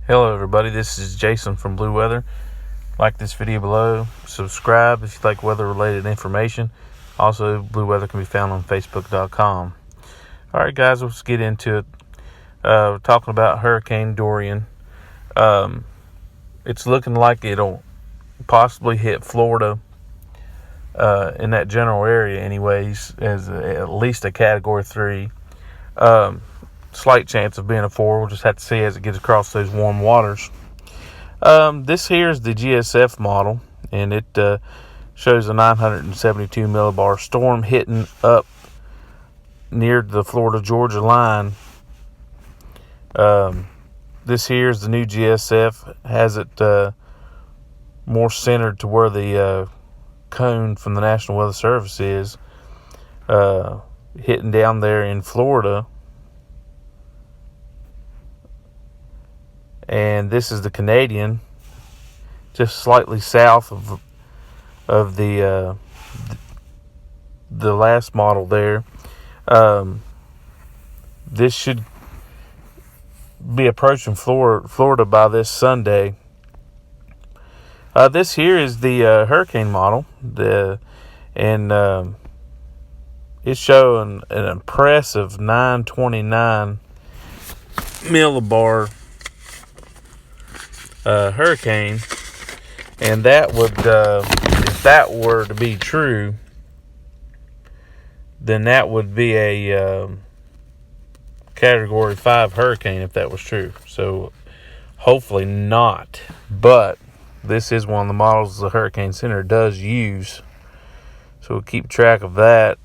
Hello everybody, this is Jason from Blue Weather. Like this video below, subscribe if you like weather related information. Also, Blue Weather can be found on Facebook.com. Alright guys, let's get into it. We're talking about Hurricane Dorian. It's looking like it'll possibly hit Florida in that general area anyways, as at least a Category 3. Slight chance of being a 4. We'll just have to see as it gets across those warm waters. This here is the GSF model, and it shows a 972 millibar storm hitting up near the Florida-Georgia line. This here is the new GSF. Has it more centered to where the cone from the National Weather Service is, hitting down there in Florida. And this is the Canadian, just slightly south of the last model there. This should be approaching Florida by this Sunday. This here is the hurricane model, and it's showing an impressive 929 millibar hurricane, and that would, if that were to be true, then that would be a Category 5 hurricane if that was true. So hopefully not, but this is one of the models the Hurricane Center does use, so we'll keep track of that.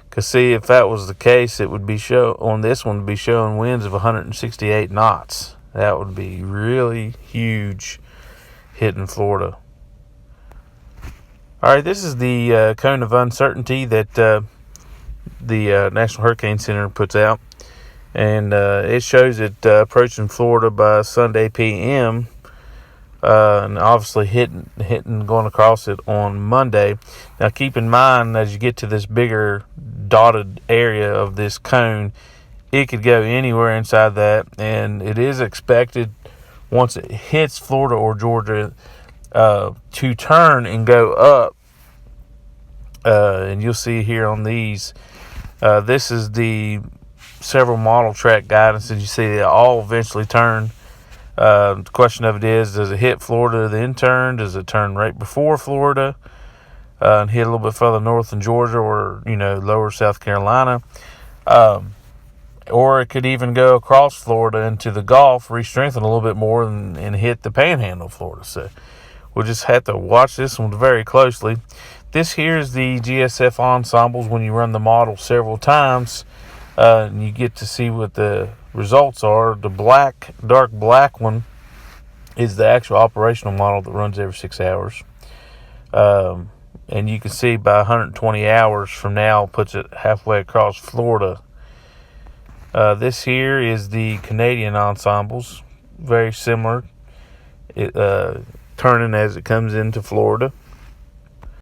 Because see, if that was the case, it would be on this one would be showing winds of 168 knots. That would be really huge hitting Florida. All right, this is the cone of uncertainty that the National Hurricane Center puts out. And it shows it approaching Florida by Sunday p.m. And obviously hitting, going across it on Monday. Now keep in mind, as you get to this bigger dotted area of this cone, it could go anywhere inside that, and it is expected once it hits Florida or Georgia to turn and go up. And you'll see here on these, this is the several model track guidance, and you see they all eventually turn. The question of it is, does it hit Florida then turn? Does it turn right before Florida and hit a little bit further north than Georgia, or lower South Carolina? Or it could even go across Florida into the Gulf, re-strengthen a little bit more, and hit the panhandle of Florida. So we'll just have to watch this one very closely. This here is the GSF ensembles. When you run the model several times, and you get to see what the results are. The dark black one is the actual operational model that runs every 6 hours. And you can see by 120 hours from now, puts it halfway across Florida. This here is the Canadian ensembles, very similar, turning as it comes into Florida.